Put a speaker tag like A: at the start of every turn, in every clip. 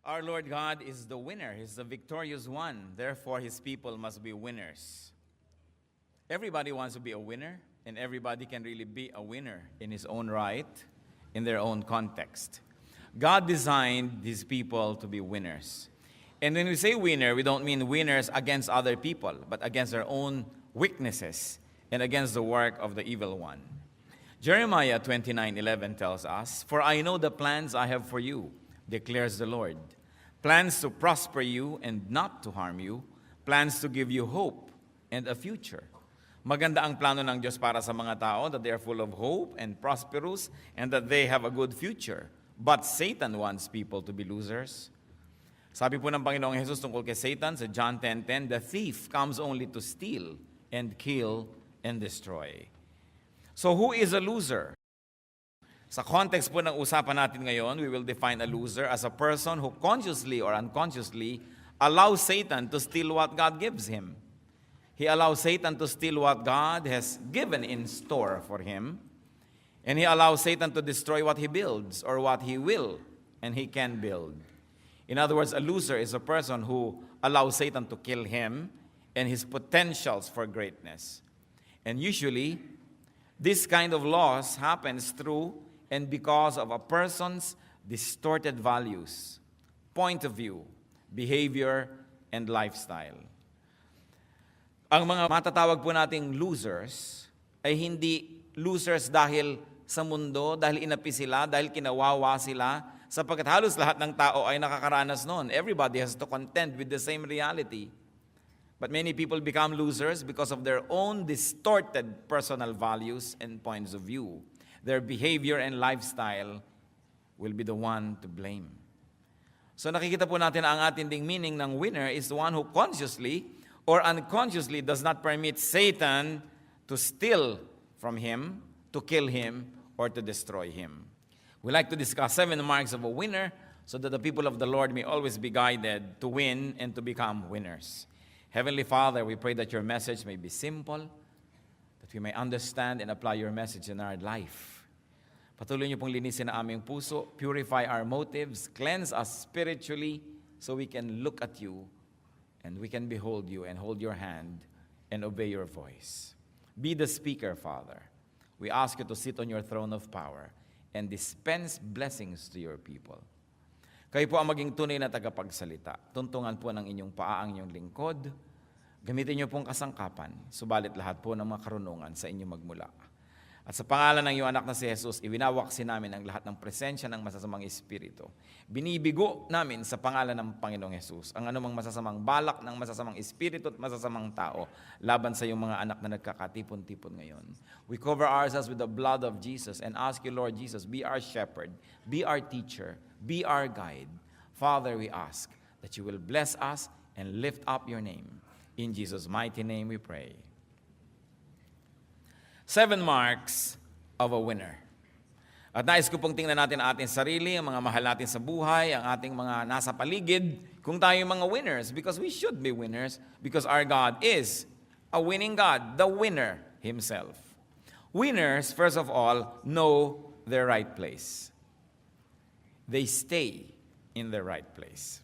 A: Our Lord God is the winner. He's the victorious one. Therefore, His people must be winners. Everybody wants to be a winner, and everybody can really be a winner in his own right, in their own context. God designed His people to be winners. And when we say winner, we don't mean winners against other people, but against their own weaknesses and against the work of the evil one. Jeremiah 29:11 tells us, "For I know the plans I have for you, declares the Lord. Plans to prosper you and not to harm you, plans to give you hope and a future." Maganda ang plano ng Diyos para sa mga tao, that they are full of hope and prosperous and that they have a good future. But Satan wants people to be losers. Sabi po ng Panginoong Jesus tungkol kay Satan sa John 10:10, "The thief comes only to steal and kill and destroy." So who is a loser? Sa context po ng usapan natin ngayon, we will define a loser as a person who consciously or unconsciously allows Satan to steal what God gives him. He allows Satan to steal what God has given in store for him. And he allows Satan to destroy what he builds or what he will and he can build. In other words, a loser is a person who allows Satan to kill him and his potentials for greatness. And usually, this kind of loss happens through and because of a person's distorted values, point of view, behavior, and lifestyle. Ang mga matatawag po nating losers ay hindi losers dahil sa mundo, dahil inapi sila, dahil kinawawa sila, sapagkat halos lahat ng tao ay nakakaranas noon. Everybody has to contend with the same reality. But many people become losers because of their own distorted personal values and points of view. Their behavior and lifestyle will be the one to blame. So nakikita po natin ang ating ding meaning ng winner is the one who consciously or unconsciously does not permit Satan to steal from him, to kill him, or to destroy him. We like to discuss 7 marks of a winner so that the people of the Lord may always be guided to win and to become winners. Heavenly Father, we pray that your message may be simple, that we may understand and apply your message in our life. Patuloy niyo pong linisin ang aming puso, purify our motives, cleanse us spiritually so we can look at you and we can behold you and hold your hand and obey your voice. Be the speaker, Father. We ask you to sit on your throne of power and dispense blessings to your people. Kayo po ang maging tunay na tagapagsalita. Tuntungan po ng inyong paa ang inyong lingkod. Gamitin niyo pong kasangkapan, subalit lahat po ng mga karunungan sa inyo magmula. At sa pangalan ng iyong anak na si Jesus, iwinawaksi namin ang lahat ng presensya ng masasamang espiritu. Binibigo namin sa pangalan ng Panginoong Jesus ang anumang masasamang balak ng masasamang espiritu at masasamang tao laban sa iyong mga anak na nagkakatipon-tipon ngayon. We cover ourselves with the blood of Jesus and ask you, Lord Jesus, be our shepherd, be our teacher, be our guide. Father, we ask that you will bless us and lift up your name. In Jesus' mighty name we pray. 7 marks of a winner. At nais ko pong tingnan natin ang ating sarili, ang mga mahal natin sa buhay, ang ating mga nasa paligid, kung tayo yung mga winners, because we should be winners, because our God is a winning God, the winner Himself. Winners, first of all, know their right place. They stay in the right place.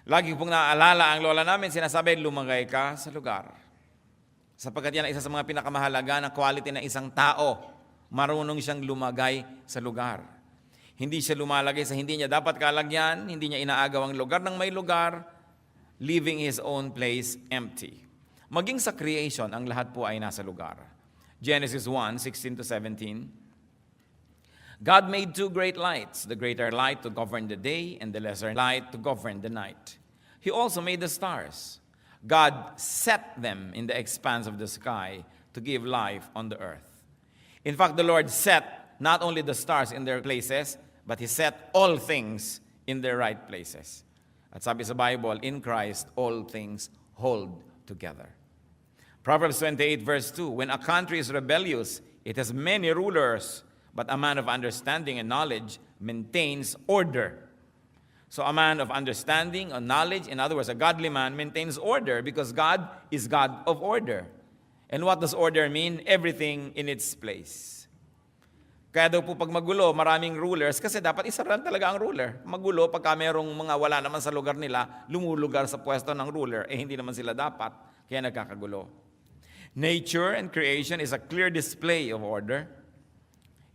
A: Lagi pong naaalala ang lola namin, sinasabi, lumagay ka sa lugar. Sapagkat yan ay isa sa mga pinakamahalaga na quality ng isang tao. Marunong siyang lumagay sa lugar. Hindi siya lumalagay sa hindi niya dapat kalagyan, hindi niya inaagaw ang lugar ng may lugar, leaving his own place empty. Maging sa creation, ang lahat po ay nasa lugar. Genesis 1:16-17. God made 2 great lights, the greater light to govern the day and the lesser light to govern the night. He also made the stars. God set them in the expanse of the sky to give life on the earth. In fact, the Lord set not only the stars in their places, but He set all things in their right places. At sabi sa Bible, in Christ, all things hold together. Proverbs 28 verse 2, when a country is rebellious, it has many rulers, but a man of understanding and knowledge maintains order. So a man of understanding, of knowledge, in other words, a godly man maintains order because God is God of order. And what does order mean? Everything in its place. Kaya daw po pag magulo, maraming rulers, kasi dapat isa lang talaga ang ruler. Magulo, pagka merong mga wala naman sa lugar nila, lumulugar sa pwesto ng ruler, hindi naman sila dapat, kaya nagkakagulo. Nature and creation is a clear display of order.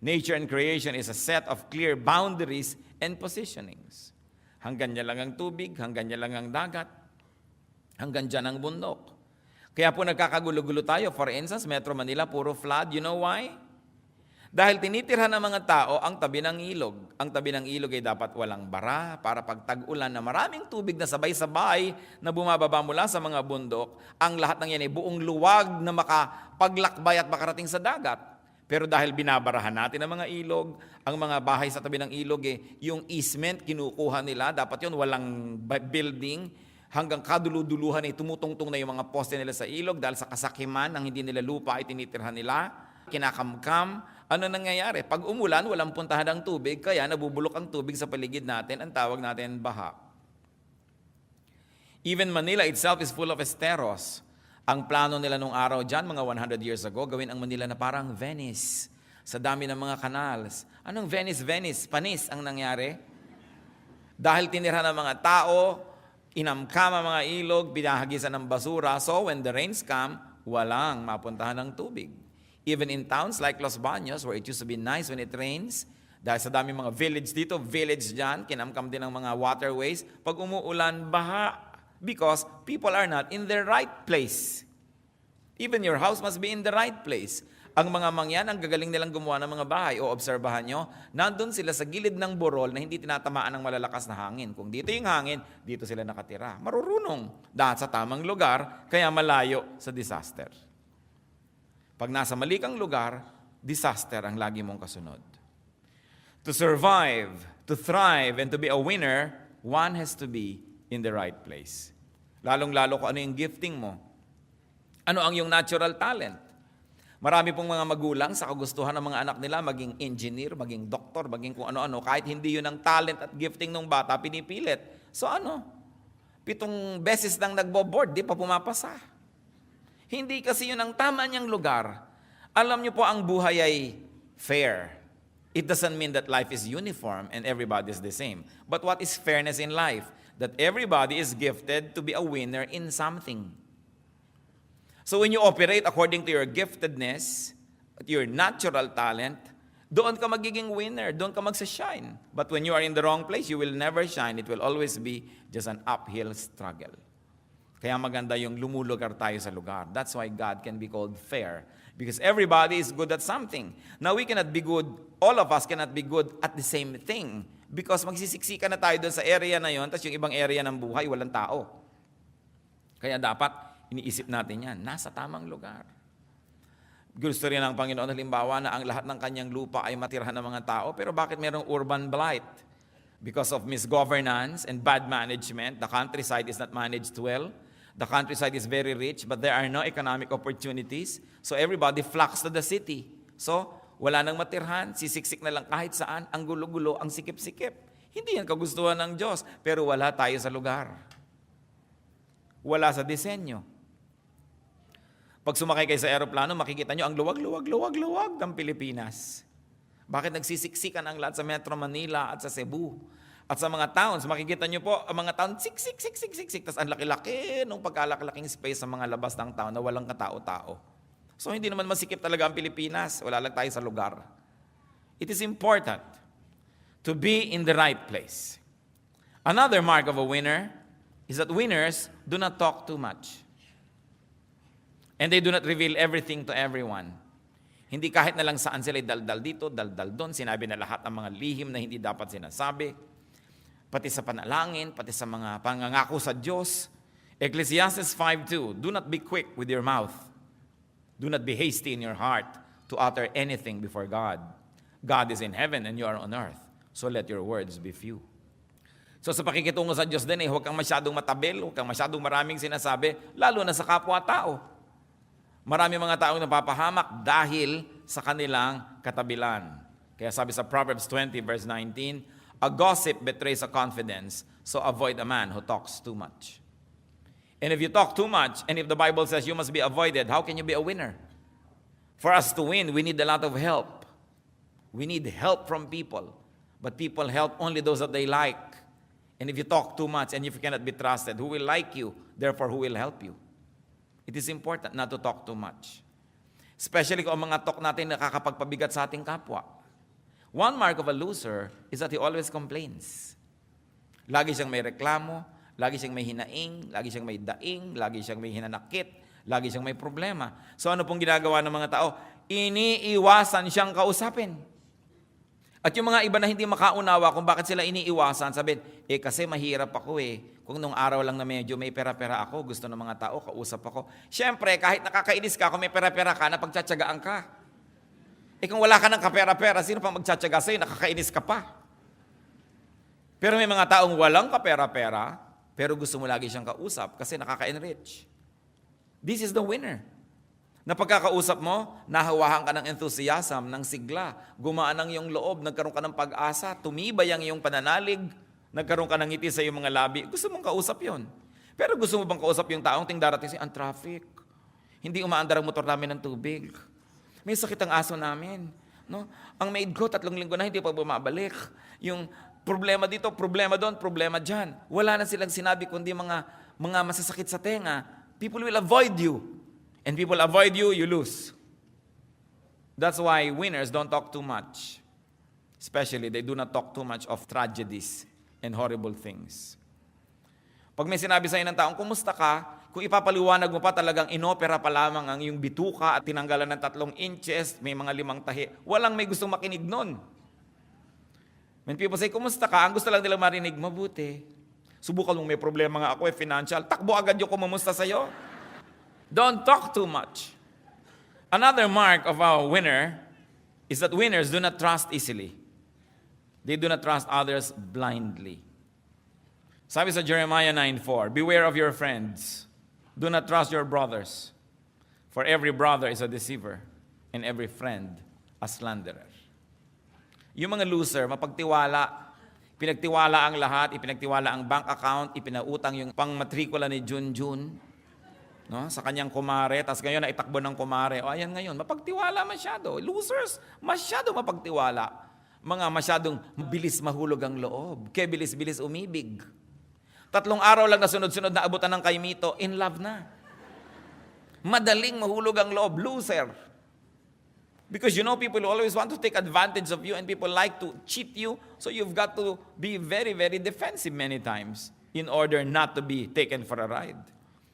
A: Nature and creation is a set of clear boundaries and positionings. Hanggang niya lang ang tubig, hanggang niya lang ang dagat, hanggang dyan ang bundok. Kaya po nagkakagulo-gulo tayo. For instance, Metro Manila, puro flood. You know why? Dahil tinitirhan ng mga tao ang tabi ng ilog. Ang tabi ng ilog ay dapat walang bara para pag tag-ulan na maraming tubig na sabay-sabay na bumababa mula sa mga bundok, ang lahat ng yan ay buong luwag na makapaglakbay at makarating sa dagat. Pero dahil binabarahan natin ang mga ilog, ang mga bahay sa tabi ng ilog, yung easement kinukuha nila, dapat yun walang building, hanggang kaduluduluhan ay tumutungtong na yung mga poste nila sa ilog dahil sa kasakiman ng hindi nila lupa ay tinitirhan nila, kinakamkam. Ano nangyayari? Pag umulan, walang puntahan ng tubig, kaya nabubulok ang tubig sa paligid natin, ang tawag natin baha. Even Manila itself is full of esteros. Ang plano nila nung araw dyan, mga 100 years ago, gawin ang Manila na parang Venice, sa dami ng mga canals. Anong Venice? Venice, panis ang nangyari. Dahil tinira ng mga tao, inamkam ang mga ilog, binahagisan ng basura, so when the rains come, walang mapuntahan ng tubig. Even in towns like Los Baños, where it used to be nice when it rains, dahil sa dami mga village dito, village dyan, kinamkam din ng mga waterways, pag umuulan, baha, because people are not in the right place. Even your house must be in the right place. Ang mga mangyan, ang gagaling nilang gumawa ng mga bahay, o obserbahan nyo, nandun sila sa gilid ng burol na hindi tinatamaan ng malalakas na hangin. Kung dito yung hangin, dito sila nakatira. Marurunong, dahil sa tamang lugar, kaya malayo sa disaster. Pag nasa mali kang lugar, disaster ang lagi mong kasunod. To survive, to thrive, and to be a winner, one has to be in the right place. Lalong-lalo kung ano yung gifting mo. Ano ang yung natural talent? Marami pong mga magulang sa kagustuhan ng mga anak nila maging engineer, maging doktor, maging kung ano-ano. Kahit hindi yun ang talent at gifting ng bata, pinipilit. So 7 beses nang nagbo-board, di pa pumapasa. Hindi kasi yun ang tama niyang lugar. Alam niyo po, ang buhay ay fair. It doesn't mean that life is uniform and everybody is the same. But what is fairness in life? That everybody is gifted to be a winner in something. So when you operate according to your giftedness, your natural talent, doon ka magiging winner, doon ka magsa-shine. But when you are in the wrong place, you will never shine. It will always be just an uphill struggle. Kaya maganda yung lumulugar tayo sa lugar. That's why God can be called fair. Because everybody is good at something. Now we cannot be good, all of us cannot be good at the same thing. Because magsisiksikan na tayo doon sa area na yon, tapos yung ibang area ng buhay, walang tao. Kaya dapat, iniisip natin yan, nasa tamang lugar. Gusto rin ng Panginoon, halimbawa na ang lahat ng kanyang lupa ay matirhan ng mga tao, pero bakit mayroong urban blight? Because of misgovernance and bad management, the countryside is not managed well. The countryside is very rich, but there are no economic opportunities. So everybody flocks to the city. So, wala nang matirhan, sisiksik na lang kahit saan, ang gulo-gulo, ang sikip-sikip. Hindi yan kagustuhan ng Diyos, pero wala tayo sa lugar. Wala sa disenyo. Pag sumakay kayo sa aeroplano, makikita nyo ang luwag ng Pilipinas. Bakit nagsisiksikan ang lahat sa Metro Manila at sa Cebu? At sa mga towns, makikita nyo po, ang mga town, siksik, tapos ang laki-laki nung pagkalaki-laking space sa mga labas ng town na walang katao-tao. So hindi naman masikip talaga ang Pilipinas, wala lang tayo sa lugar. It is important to be in the right place. Another mark of a winner is that winners do not talk too much. And they do not reveal everything to everyone. Hindi kahit na lang saan sila daldal dito, daldal doon, sinabi na lahat ang mga lihim na hindi dapat sinasabi. Pati sa panalangin, pati sa mga pangangako sa Diyos. Ecclesiastes 5:2, do not be quick with your mouth. Do not be hasty in your heart to utter anything before God. God is in heaven and you are on earth. So let your words be few. So sa pakikitungo sa Diyos din, huwag kang masyadong matabil, huwag kang masyadong maraming sinasabi, lalo na sa kapwa-tao. Marami mga taong napapahamak dahil sa kanilang katabilan. Kaya sabi sa Proverbs 20 verse 19, a gossip betrays a confidence, so avoid a man who talks too much. And if you talk too much, and if the Bible says you must be avoided, how can you be a winner? For us to win, we need a lot of help. We need help from people. But people help only those that they like. And if you talk too much and if you cannot be trusted, who will like you? Therefore, who will help you? It is important not to talk too much. Especially kung ang mga talk natin nakakapagpabigat sa ating kapwa. One mark of a loser is that he always complains. Lagi siyang may reklamo, lagi siyang may hinaing, lagi siyang may daing, lagi siyang may hinanakit, lagi siyang may problema. So ano pong ginagawa ng mga tao? Iniiwasan siyang kausapin. At yung mga iba na hindi makaunawa kung bakit sila iniiwasan, sabihin, kasi mahirap ako Kung nung araw lang na medyo may pera-pera ako, gusto ng mga tao, kausap ako. Siyempre, kahit nakakainis ka, kung may pera-pera ka, napagtsatsagaan ka. Kung wala ka ng kapera-pera, sino pa magtsatsaga sa'yo? Nakakainis ka pa. Pero may mga taong walang kapera-pera, pero gusto mo lagi siyang kausap kasi nakaka-enrich. This is the winner. Na pagkakausap mo, nahawahan ka ng enthusiasm, ng sigla, gumaan ang iyong loob, nagkaroon ka ng pag-asa, tumibay ang iyong pananalig, nagkaroon ka ng ngiti sa iyong mga labi. Gusto mong kausap yon. Pero gusto mo bang kausap yung taong ting darating siya, ang traffic. Hindi umaandar ang motor namin ng tubig. May sakit ang aso namin. No? Ang maid ko, 3 linggo na hindi pa bumabalik. Yung problema dito, problema doon, problema dyan. Wala na silang sinabi kundi mga masasakit sa tenga. People will avoid you. And people avoid you, you lose. That's why winners don't talk too much. Especially, they do not talk too much of tragedies and horrible things. Pag may sinabi sa'yo ng taong, kumusta ka? Kung ipapaliwanag mo pa talagang inopera pa lamang ang iyong bituka at tinanggalan ng 3 inches, may mga 5 tahi, walang may gustong makinig nun. When people say, kumusta ka? Ang gusto lang nilang marinig, mabuti. Subukan mong may problema nga ako, financial. Takbo agad yung kumusta sa'yo. Don't talk too much. Another mark of a winner is that winners do not trust easily. They do not trust others blindly. Sabi sa Jeremiah 9:4, beware of your friends. Do not trust your brothers. For every brother is a deceiver, and every friend a slanderer. Yung mga loser, mapagtiwala. Pinagtiwala ang lahat, ipinagtiwala ang bank account, ipinautang yung pangmatrikula ni Junjun. No? Sa kanyang kumare, tapos ngayon na itakbo ng kumare. O ayan ngayon, mapagtiwala masyado. Losers, masyado mapagtiwala. Mga masyadong bilis mahulog ang loob. Kaya bilis-bilis umibig. 3 araw lang na sunod-sunod na abutan ng kaimito, in love na. Madaling mahulog ang loob, loser. Because people always want to take advantage of you and people like to cheat you. So you've got to be very, very defensive many times in order not to be taken for a ride.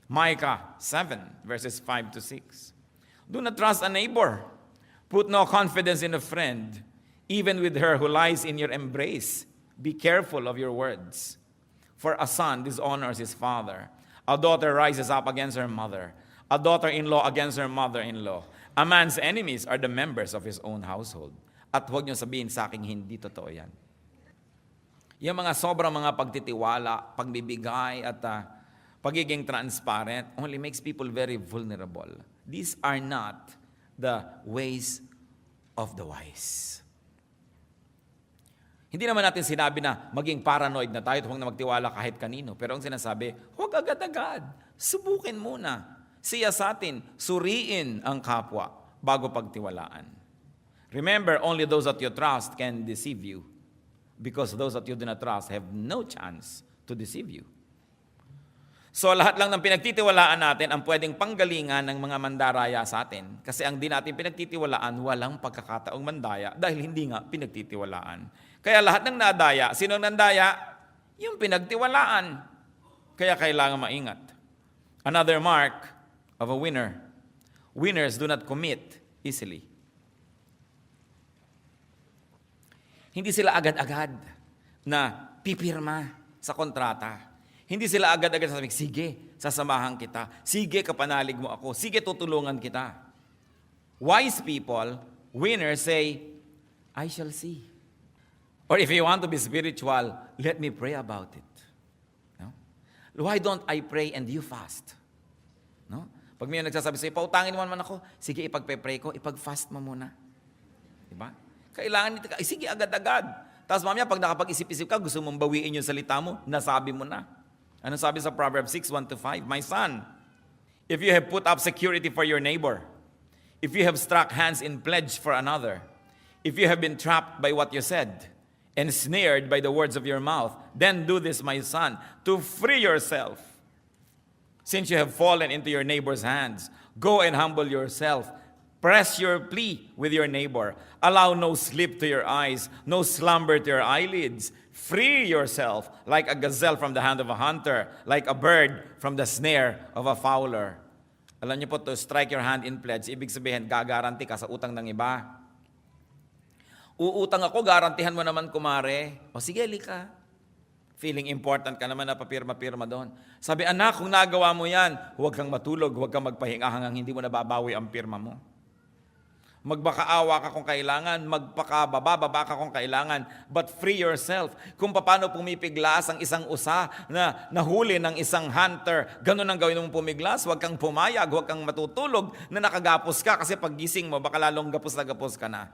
A: Micah 7, verses 5 to 6. Do not trust a neighbor. Put no confidence in a friend, even with her who lies in your embrace. Be careful of your words. For a son dishonors his father. A daughter rises up against her mother. A daughter-in-law against her mother-in-law. A man's enemies are the members of his own household. At huwag niyo sabihin sa akin, hindi totoo yan. Yung mga sobrang mga pagtitiwala, pagbibigay, at pagiging transparent only makes people very vulnerable. These are not the ways of the wise. Hindi naman natin sinabi na maging paranoid na tayo at huwag na magtiwala kahit kanino. Pero ang sinasabi, huwag agad-agad. Subukin muna. Siyasatin, suriin ang kapwa bago pagtiwalaan. Remember, only those that you trust can deceive you. Because those that you do not trust have no chance to deceive you. So lahat lang ng pinagtitiwalaan natin ang pwedeng panggalingan ng mga mandaraya sa atin. Kasi ang di natin pinagtitiwalaan, walang pagkakataong mandaya dahil hindi nga pinagtitiwalaan. Kaya lahat ng nadaya, sino ang nandaya? Yung pinagtiwalaan. Kaya kailangan maingat. Another mark of a winner. Winners do not commit easily. Hindi sila agad-agad na pipirma sa kontrata. Hindi sila agad-agad sasabihin, sige, sasamahan kita. Sige, kapanalig mo ako. Sige, tutulungan kita. Wise people, winners say, I shall see. Or if you want to be spiritual, let me pray about it. No? Why don't I pray and you fast? No? Pag may nagsasabi sa'yo, pautangin mo naman ako, sige, ipagpe-pray ko, ipag-fast mo muna. Diba? Kailangan nito ka, sige, agad-agad. Tapos mamaya, pag nakapag-isip-isip ka, gusto mong bawiin yung salita mo, nasabi mo na. Ano sabi sa Proverbs 6:1-5? My son, if you have put up security for your neighbor, if you have struck hands in pledge for another, If you have been trapped by what you said, and snared by the words of your mouth, then do this, my son, to free yourself. Since you have fallen into your neighbor's hands, go and humble yourself. Press your plea with your neighbor. Allow no sleep to your eyes, no slumber to your eyelids. Free yourself like a gazelle from the hand of a hunter, like a bird from the snare of a fowler. Alam niyo po, to strike your hand in pledge, ibig sabihin, gagaranti ka sa utang ng iba. Uutang ako, garantihan mo naman, kumare. O sige, lika. Feeling important ka naman na papirma-pirma doon. Sabi, anak, kung nagawa mo yan, huwag kang matulog, huwag kang magpahinga hanggang hindi mo nababawi ang pirma mo. Magbakaawa ka kung kailangan, magpakababa ka kung kailangan, but free yourself. Kung paano pumipiglas ang isang usa na nahuli ng isang hunter, ganun ang gawin mong pumiglas, huwag kang pumayag, huwag kang matutulog na nakagapos ka kasi paggising mo, baka lalong gapos na gapos ka na.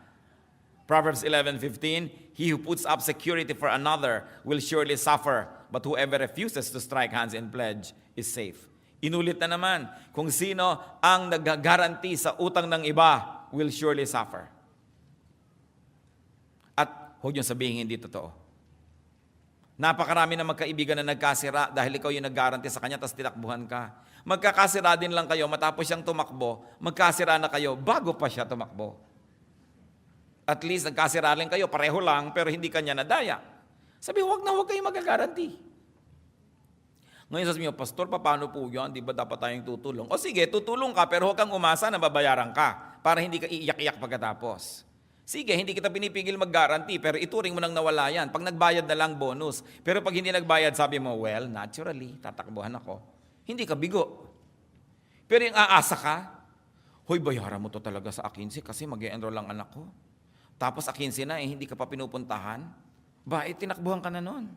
A: Proverbs 11:15, he who puts up security for another will surely suffer, but whoever refuses to strike hands in pledge is safe. Inulit na naman, kung sino ang nag-guarantee sa utang ng iba will surely suffer. At huwag niyong sabihin hindi totoo. Napakarami na magkaibigan na nagkasira dahil ikaw yung nag-guarantee sa kanya tapos tinakbuhan ka. Magkakasira din lang kayo matapos siyang tumakbo, magkasira na kayo bago pa siya tumakbo. At least nagkasira rin kayo, pareho lang, pero hindi kanya nadaya. Sabi, huwag kayong mag-guarantee. Ngayon sasabihin niyo, Pastor, paano po yan? Di ba dapat tayong tutulong? O sige, tutulong ka, pero huwag kang umasa na babayaran ka para hindi ka iiyak-iyak pagkatapos. Sige, hindi kita pinipigil mag-guarantee, pero ituring mo nang nawala yan. Pag nagbayad na lang, bonus. Pero pag hindi nagbayad, sabi mo, well, naturally, tatakbuhan ako. Hindi ka bigo. Pero yung aasa ka, hoy, bayaran mo to talaga sa akinsi kasi mag-e-enroll lang anak ko. Tapos akinsi na, hindi ka pa pinupuntahan. Tinakbuhan ka na nun.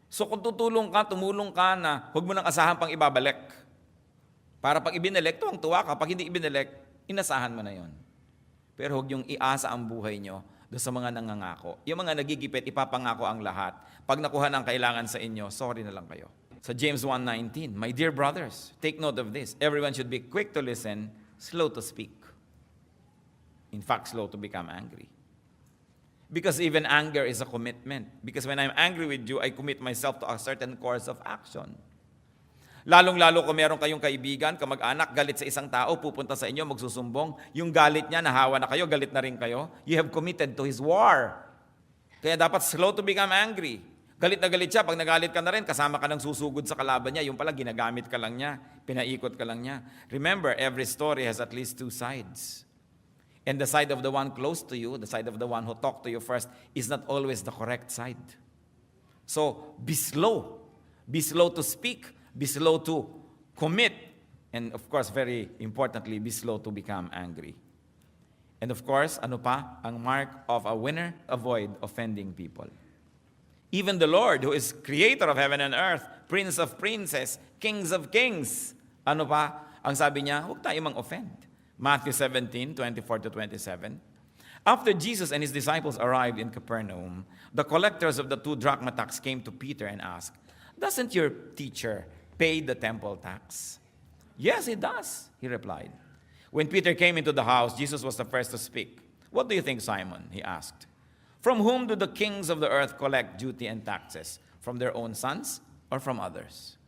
A: So kung tutulong ka, tumulong ka na, huwag mo nang asahan pang ibabalik. Para pag ibinalik, tuwang-tuwa ka. Pag hindi ibinalik, inasahan mo na yon. Pero huwag yung iasa ang buhay nyo doon sa mga nangangako. Yung mga nagigipit, ipapangako ang lahat. Pag nakuha ng kailangan sa inyo, sorry na lang kayo. Sa James 1:19, my dear brothers, take note of this. Everyone should be quick to listen, slow to speak. In fact, slow to become angry. Because even anger is a commitment. Because when I'm angry with you, I commit myself to a certain course of action. Lalong-lalo kung meron kayong kaibigan, kamag-anak, galit sa isang tao, pupunta sa inyo, magsusumbong. Yung galit niya, nahawa na kayo, galit na rin kayo. You have committed to his war. Kaya dapat slow to become angry. Galit na galit siya, pag nagalit ka na rin, kasama ka ng susugod sa kalaban niya, yung pala ginagamit ka lang niya, pinaikot ka lang niya. Remember, every story has at least two sides. And the side of the one close to you, the side of the one who talked to you first, is not always the correct side. So, be slow. Be slow to speak. Be slow to commit. And of course, very importantly, be slow to become angry. And of course, ano pa? Ang mark of a winner, avoid offending people. Even the Lord, who is creator of heaven and earth, prince of princes, kings of kings, ano pa? Ang sabi niya, huwag tayo mang-offend. Matthew 17:24-27. After Jesus and his disciples arrived in Capernaum, the collectors of the 2 drachma tax came to Peter and asked, doesn't your teacher pay the temple tax? Yes, he does, he replied. When Peter came into the house, Jesus was the first to speak. What do you think, Simon? He asked. From whom do the kings of the earth collect duty and taxes? From their own sons or from others?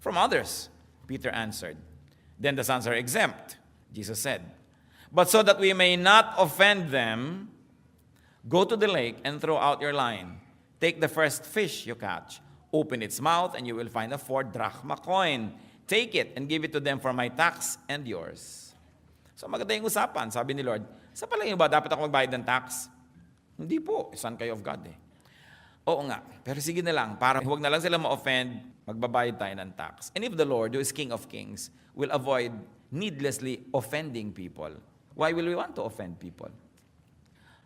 A: From others, Peter answered. Then the sons are exempt, Jesus said. But so that we may not offend them, go to the lake and throw out your line. Take the first fish you catch. Open its mouth and you will find a 4 drachma coin. Take it and give it to them for my tax and yours. So maganda yung usapan, sabi ni Lord. Sa palagay ba, dapat ako magbayad ng tax? Hindi po, son kayo of God eh. Oo nga, pero sige na lang, para huwag na lang sila ma-offend, magbabayad tayo ng tax. And if the Lord, who is King of Kings, will avoid needlessly offending people, why will we want to offend people?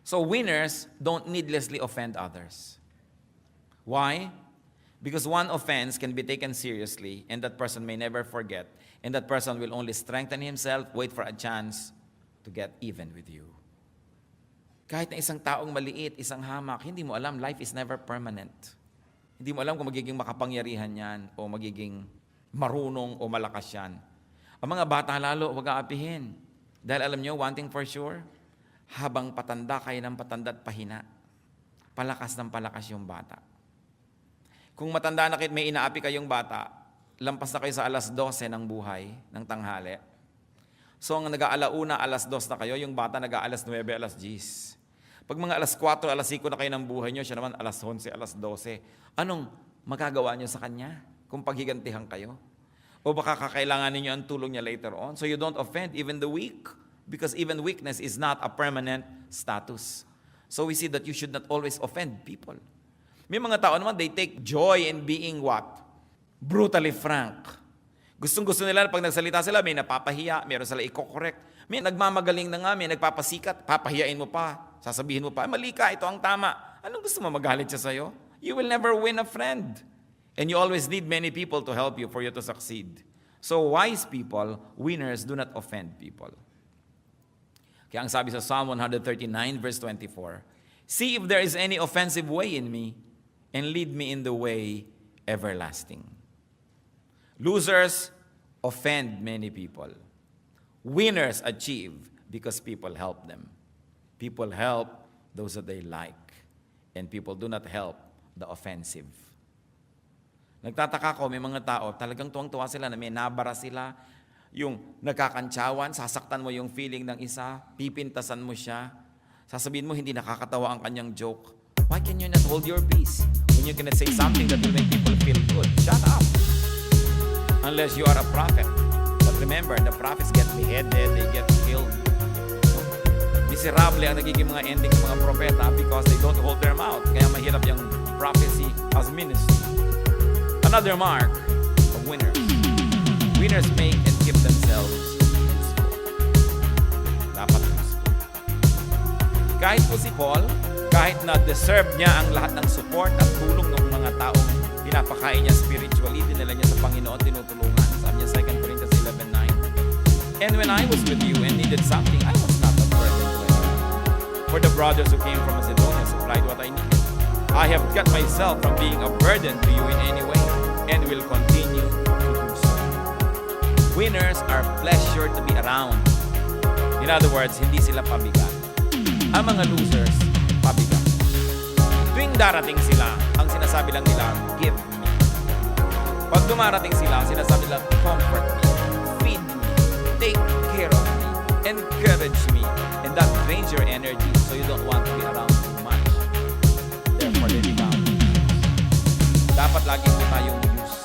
A: So winners don't needlessly offend others. Why? Because one offense can be taken seriously and that person may never forget, and that person will only strengthen himself, wait for a chance to get even with you. Kahit na isang taong maliit, isang hamak, hindi mo alam, life is never permanent. Hindi mo alam kung magiging makapangyarihan yan o magiging marunong o malakas yan. Ang mga bata lalo, huwag aapihin. Dahil alam nyo, one thing for sure, habang patanda kayo ng patanda at pahina, palakas ng palakas yung bata. Kung matanda na kayo, may inaapi kayong bata, lampas na kayo sa 12:00 ng buhay, ng tanghali. So, ang nag-aalauna, 2:00 na kayo, yung bata nag-9:00, 10:00. Pag mga 4:00, 5:00 na kayo ng buhay nyo, siya naman 11:00, 12:00. Anong magagawa nyo sa kanya kung paghigantihan kayo? O baka kakailangan ninyo ang tulong niya later on. So you don't offend even the weak, because even weakness is not a permanent status. So we see that you should not always offend people. May mga tao naman, they take joy in being what? Brutally frank. Gustong-gusto nila pag nagsalita sila, may napapahiya, meron sila i-correct. May nagmamagaling na nga, may nagpapasikat, papahiyain mo pa, sasabihin mo pa, mali ka, ito ang tama. Anong gusto mo, magalit siya sa'yo? You will never win a friend. And you always need many people to help you for you to succeed. So wise people, winners, do not offend people. Kaya ang sabi sa Psalm 139, verse 24, see if there is any offensive way in me, and lead me in the way everlasting. Losers offend many people. Winners achieve because people help them. People help those that they like. And people do not help the offensive. Nagtataka ko, may mga tao, talagang tuwang-tuwa sila na may nabara sila, yung nagkakantsawan, sasaktan mo yung feeling ng isa, pipintasan mo siya, sasabihin mo hindi nakakatawa ang kanyang joke. Why can you not hold your peace when you cannot say something that will make people feel good? Shut up! Unless you are a prophet. But remember, the prophets get beheaded, they get killed. Miserable ang nagiging mga ending ng mga propeta because they don't hold their mouth. Kaya mahirap yung prophecy as ministry. Another mark of winners. Winners make and keep themselves useful. Dapat useful. Kahit po si Paul, kahit na deserve niya ang lahat ng support at tulong ng mga taong pinapakain niya spiritually, dinala niya sa Panginoon, tinutulungan. Sabi niya 2 Corinthians 11:9. And when I was with you and needed something, I was not a burden to anyone. For the brothers who came from Macedonia supplied what I needed. I have cut myself from being a burden to you in any way, and will continue to do so. Winners are pleasure to be around. In other words, hindi sila pabigat. Ang mga losers, pabigat. Tuwing darating sila, ang sinasabi lang nila, give me. Pag dumarating sila, sinasabi lang, comfort me, feed me, take care of me, encourage me. And that drains your energy, so you don't want to be around too much. Therefore, they become. Dapat lagi po tayong use.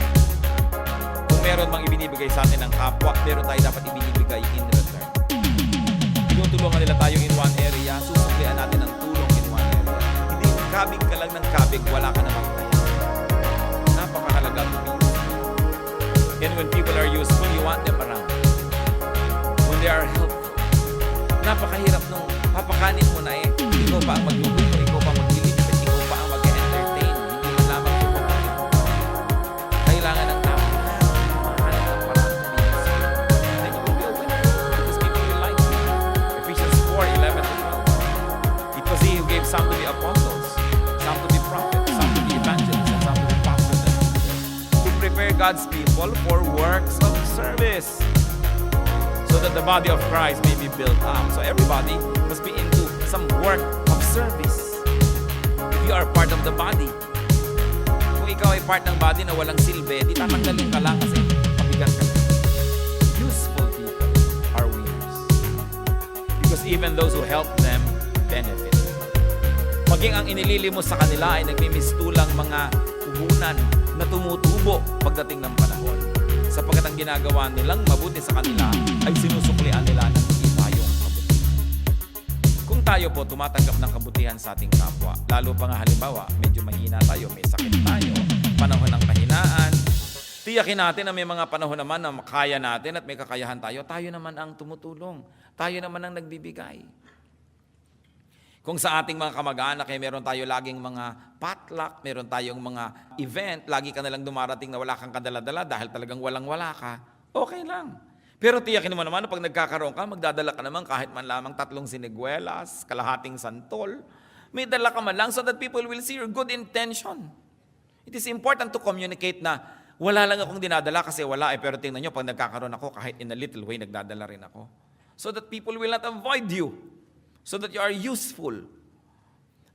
A: Kung meron mang ibinibigay sa atin ng kapwa, meron tayo dapat ibinibigay in return. Tinutulungan nila tayo in one area, susuklian natin ang tulong in one area. Hindi kabig ka lang ng kabig, wala ka namang tayo. Napakahalaga to be useful. And when people are useful, you want them around. When they are helpful. Napakahirap nung papakanin mo na ikaw pa ang magluluto, ikaw pa ang maglilipit, ikaw pa ang mag-entertain. Hindi mo lamang ito kailangan ng tao. Makahanap ng paraan to be useful. Then you will be a winner. Because people will like you. Ephesians 4:11-12. It was he who gave some to be apostles, some to be prophets, some to be evangelists, and some to be pastors and teachers, to prepare God's people for works of service, so that the body of Christ may be built up. So everybody must be into some work of service. If you are part of the body, kung ikaw ay part ng body na walang silbi, di tatanggalin ka lang kasi mabigat ka. Useful people are winners. Because even those who help them benefit. Maging ang inililimos sa kanila ay nagmimistulang mga puhunan na tumutubo pagdating ng panahon. Sapagkat ang ginagawa nilang mabuti sa kanila ay sinusuklian nila ng tayong kabutihan. Kung tayo po tumatanggap ng kabutihan sa ating kapwa, lalo pa nga halimbawa, medyo mahina tayo, may sakit tayo, panahon ng kahinaan, tiyakin natin na may mga panahon naman na makaya natin at may kakayahan tayo, tayo naman ang tumutulong, tayo naman ang nagbibigay. Kung sa ating mga kamag-anak ay meron tayo laging mga potluck, meron tayong mga event, lagi ka nalang dumarating na wala kang kadala-dala dahil talagang walang-wala ka, okay lang. Pero tiyakin mo naman na pag nagkakaroon ka, magdadala ka naman kahit man lamang 3 siniguelas, kalahating santol. May dala ka man lang so that people will see your good intention. It is important to communicate na wala lang akong dinadala kasi wala pero tingnan nyo, pag nagkakaroon ako, kahit in a little way, nagdadala rin ako. So that people will not avoid you. so that you are useful.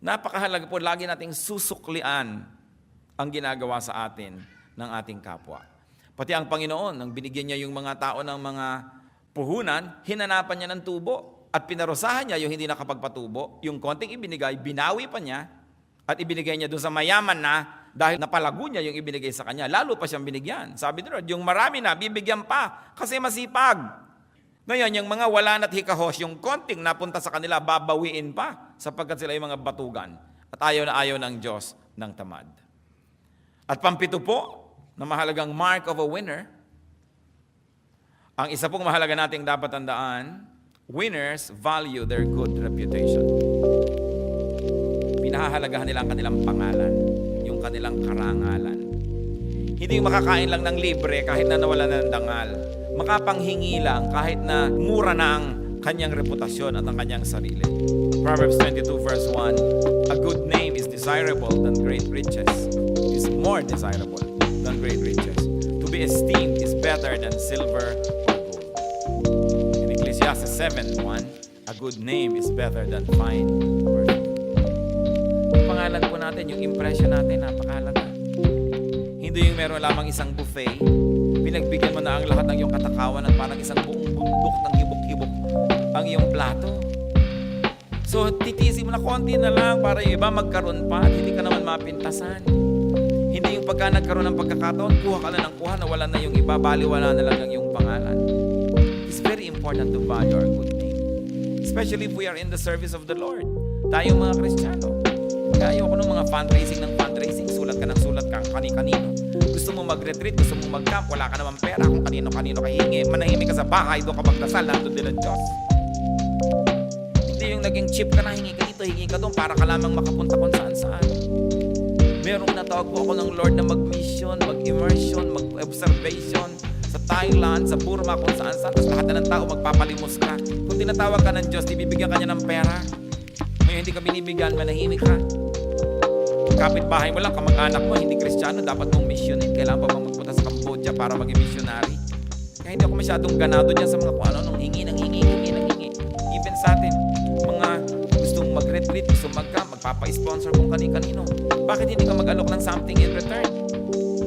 A: Napakahalaga po, lagi nating susuklian ang ginagawa sa atin ng ating kapwa. Pati ang Panginoon, nang binigyan niya yung mga tao ng mga puhunan, hinanapan niya ng tubo at pinarusahan niya yung hindi nakapagpatubo. Yung konting ibinigay, binawi pa niya at ibinigay niya doon sa mayaman na dahil napalago niya yung ibinigay sa kanya. Lalo pa siyang binigyan. Sabi ni Lord, yung marami na, bibigyan pa kasi masipag. Ngayon, yung mga wala na't hikahos, yung konting napunta sa kanila, babawiin pa sapagkat sila yung mga batugan. At ayaw na ayaw ng Diyos ng tamad. At pampito po, na mahalagang mark of a winner, ang isa pong mahalaga nating dapat tandaan, winners value their good reputation. Pinahahalagahan nila ang kanilang pangalan, yung kanilang karangalan. Hindi yung makakain lang ng libre kahit na nawala na ng dangal. Makapanghingi lang kahit na mura na ang kanyang reputasyon at ang kanyang sarili. Proverbs 22 verse 1, a good name is desirable than great riches. Is more desirable than great riches. To be esteemed is better than silver or gold. In Ecclesiastes 7:1, a good name is better than fine perfume. Yung pangalan po natin, yung impression natin, napakahalaga. Hindi yung meron lamang isang buffet, pinagbigyan mo na ang lahat ng iyong katakawan at parang isang buong bundok ng hibok-hibok ang iyong plato. So, titisin mo na konti na lang para yung iba magkaroon pa at hindi ka naman mapintasan. Hindi yung pagka nagkaroon ng pagkakataon, kuha ka na ng kuha, nawala na yung iba, baliwala na lang ang iyong pangalan. It's very important to value our good name. Especially if we are in the service of the Lord. Tayong mga Kristiyano. Kaya ayoko ng mga fundraising, sulat ka ng sulat ka kani-kanino. Gusto mo mag-retreat, gusto mo mag-camp, wala ka naman pera kung kanino-kanino ka hihingi. Manahimik ka sa bahay, doon ka magdasal, nandun din ang Diyos. Hindi yung naging cheap ka na, hingi ka dito, hingi ka doon, para ka lamang makapunta kung saan-saan. Merong natawag po ako ng Lord na mag-mission, mag-immersion, mag-observation sa Thailand, sa Burma, kung saan-saan. Tapos lahat na ng tao magpapalimos ka. Kung tinatawag ka ng Diyos, bibigyan ka niya ng pera. Ngayon hindi ka binibigyan, manahimik ka. Kapit-bahay mo lang, kamag-anak mo, hindi Kristiyano, dapat mong missionin. Kailangan pa bang magpunta sa Cambodia para maging missionary? Kaya hindi ako masyadong ganado dyan sa mga kung ano, nung hingi. Even sa atin, mga gustong mag-retreat, gustong mag-camp, magpapa-sponsor kung kani-kanino. Bakit hindi ka mag-alok ng something in return?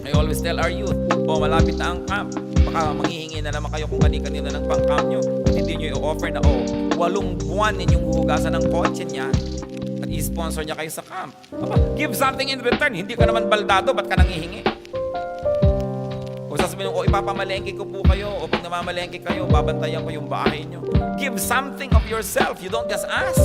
A: I always tell our youth, malapit na ang camp. Baka manghihingi na naman kayo kung kani-kanino ng pang-camp nyo. At hindi nyo i-offer na, 8 buwan ninyong huhugasan ng kotse niya at i-sponsor niya kayo sa camp. Give something in return. Hindi ka naman baldado, ba't ka nanghihingi? O sasabihin mo, ipapamalengke ko po kayo, o pag namamalengke kayo, babantayan ko yung bahay nyo. Give something of yourself. You don't just ask.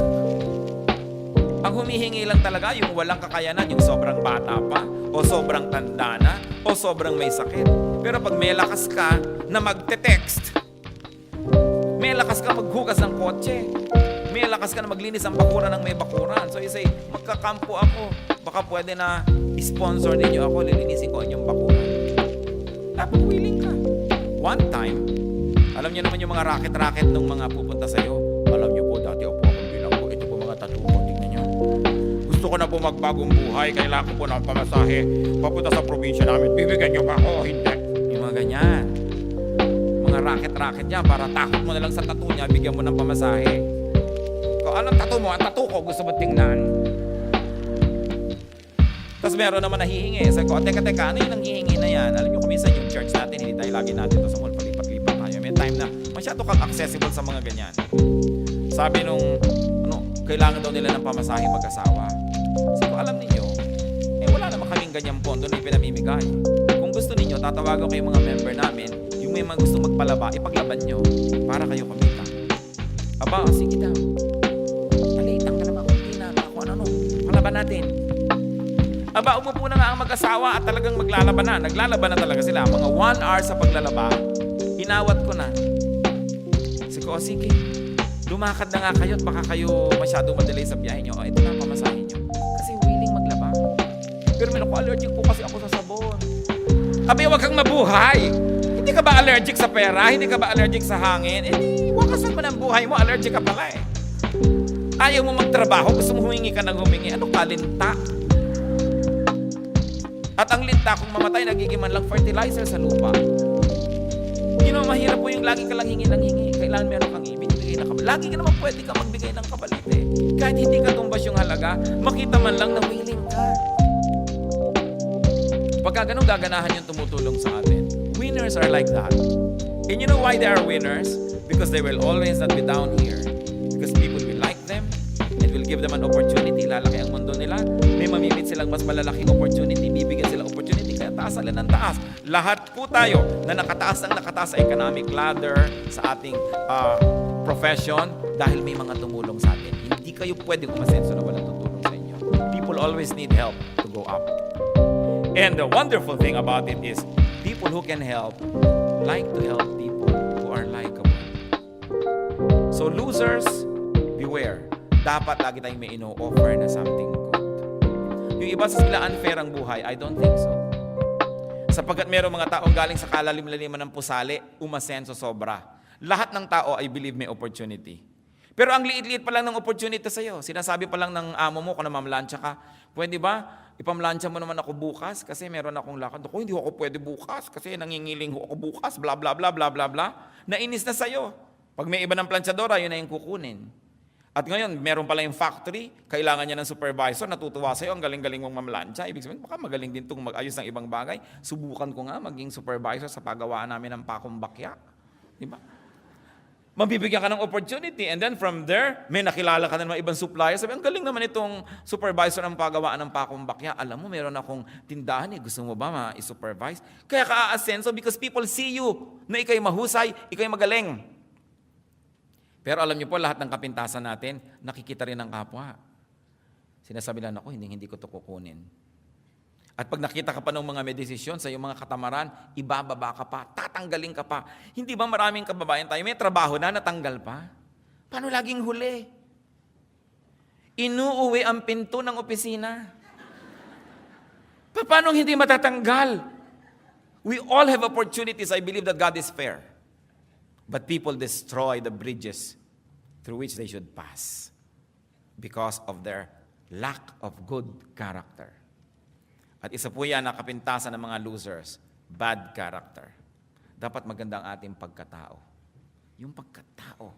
A: Ang humihingi lang talaga yung walang kakayanan, yung sobrang bata pa, o sobrang tanda na, o sobrang may sakit. Pero pag may lakas ka na magte-text, may lakas ka maghugas ng kotse, may lakas ka na maglinis ang bakuran ng may bakuran. So you say, magkakampo ako, baka pwede na sponsor ninyo ako, lilinisin ko ang inyong bakuran. Dapat willing ka. One time, alam niyo naman yung mga racket-racket ng mga pupunta sa'yo. Alam niyo po, dati ako bilanggo. Ito po mga tattoo ko, tingnan niyo. Gusto ko na po magbagong buhay, kailangan ko po ng pamasahe papunta sa probinsya namin. Bibigyan niyo ba ako? Hindi. Yung mga ganyan. Mga racket-racket niya, para takot mo na lang sa tattoo niya, bigyan mo ng pamasahe. Kung anong tattoo mo, ang tattoo ko, gusto mo tingnan. Tapos meron naman nahihingi. Sabi ko, teka, ano yung nanghihingi na yan? Alam niyo, kuminsan yung church natin, hindi tayo lagi natin ito sa mall, palipat-lipat tayo. May time na masyado kang accessible sa mga ganyan. Sabi nung, kailangan daw nila ng pamasahe mag-asawa. Sabi ko, alam niyo, wala naman kaming ganyang pondo na ipinamimigay. Kung gusto niyo, tatawagan ko yung mga member namin, yung may mga gusto magpalaba, ipaglaban nyo para kayo kumita. Aba, sige daw. Maliitang ka naman, kunti na, ano, palaban natin. Aba, umupo na nga ang mag-asawa at talagang maglalaban na. Naglalaban na talaga sila. Mga 1 hour sa paglalaba, inawat ko na. Sige, lumakad na nga kayo at baka kayo masyadong madelay sa biyahe nyo. Ito na ang pamasahin nyo. Kasi willing maglaba. Pero may allergic po kasi ako sa sabon. Abi, huwag kang mabuhay. Hindi ka ba allergic sa pera? Hindi ka ba allergic sa hangin? Wakasan mo ng buhay mo, allergic ka pala eh. Ayaw mo magtrabaho, gusto mo humingi ka ng humingi. Ano ka, linta? At ang linta, kung mamatay, nagiging man lang fertilizer sa lupa. Mahirap po yung lagi ka lang hingi ng hingi. Kailangan meron kang ibinibigay na kapalit. Lagi ka naman pwede ka magbigay ng kapalit eh. Kahit hindi ka tumbas yung halaga, makita man lang na willing ka. Pagka ganun gaganahan yung tumutulong sa atin. Winners are like that. And you know why they are winners? Because they will always not be down here. Because people will like them and will give them an opportunity. Lalaki ang mundo nila. May mamimit silang mas malalaking opportunity. Bibigyan sila opportunity. Kaya taas sila ng taas. Lahat po tayo na nakataas sa economic ladder, sa ating profession, dahil may mga tumulong sa atin. Hindi kayo pwede umasenso na walang tutulong sa inyo. People always need help to go up. And the wonderful thing about it is, people who can help like to help people who are likable. So losers, beware. Dapat lagi tayong may ino-offer na something good. Yung iba sa sila unfair ang buhay, I don't think so. Sapagkat mayroong mga taong galing sa kalalim-laliman ng pusali, umasenso sobra. Lahat ng tao, I believe, may opportunity. Pero ang liit-liit pa lang ng opportunity sa'yo. Sinasabi pa lang ng amo mo kung namamlansya ka, pwede ba, ipamlansya mo naman ako bukas kasi meron akong lakad. Ako, hindi ako pwede bukas kasi nangingiling ako bukas, bla bla bla bla bla bla. Nainis na sa'yo. Pag may iba ng planchadora, yun na yung kukunin. At ngayon, meron pala yung factory, kailangan niya ng supervisor, natutuwa sa'yo, ang galing-galing mong mamlansya. Ibig sabihin, baka magaling din itong mag-ayos ng ibang bagay. Subukan ko nga maging supervisor sa paggawaan namin ng pakong bakya. Di ba? Mabibigyan ka ng opportunity, and then from there, may nakilala ka ng mga ibang supplier. Sabi, ang galing naman itong supervisor ng paggawaan ng pakong bakya. Alam mo, meron akong tindahan eh. Gusto mo ba ma-supervise? Kaya ka-aasenso because people see you na ikaw'y mahusay, ikaw'y magaling. Pero alam niyo po, lahat ng kapintasan natin, nakikita rin ng kapwa. Sinasabi lang ako, hindi ko ito kukunin. At pag nakita ka pa ng mga may desisyon sa iyong mga katamaran, ibababa ka pa, tatanggalin ka pa. Hindi ba maraming kababayan tayo, may trabaho na, natanggal pa? Paano laging huli? Inuuwi ang pinto ng opisina. Paano hindi matatanggal? We all have opportunities. I believe that God is fair. But people destroy the bridges through which they should pass because of their lack of good character. At isa po yan na kapintasan ng mga losers, bad character. Dapat maganda ang ating pagkatao. Yung pagkatao.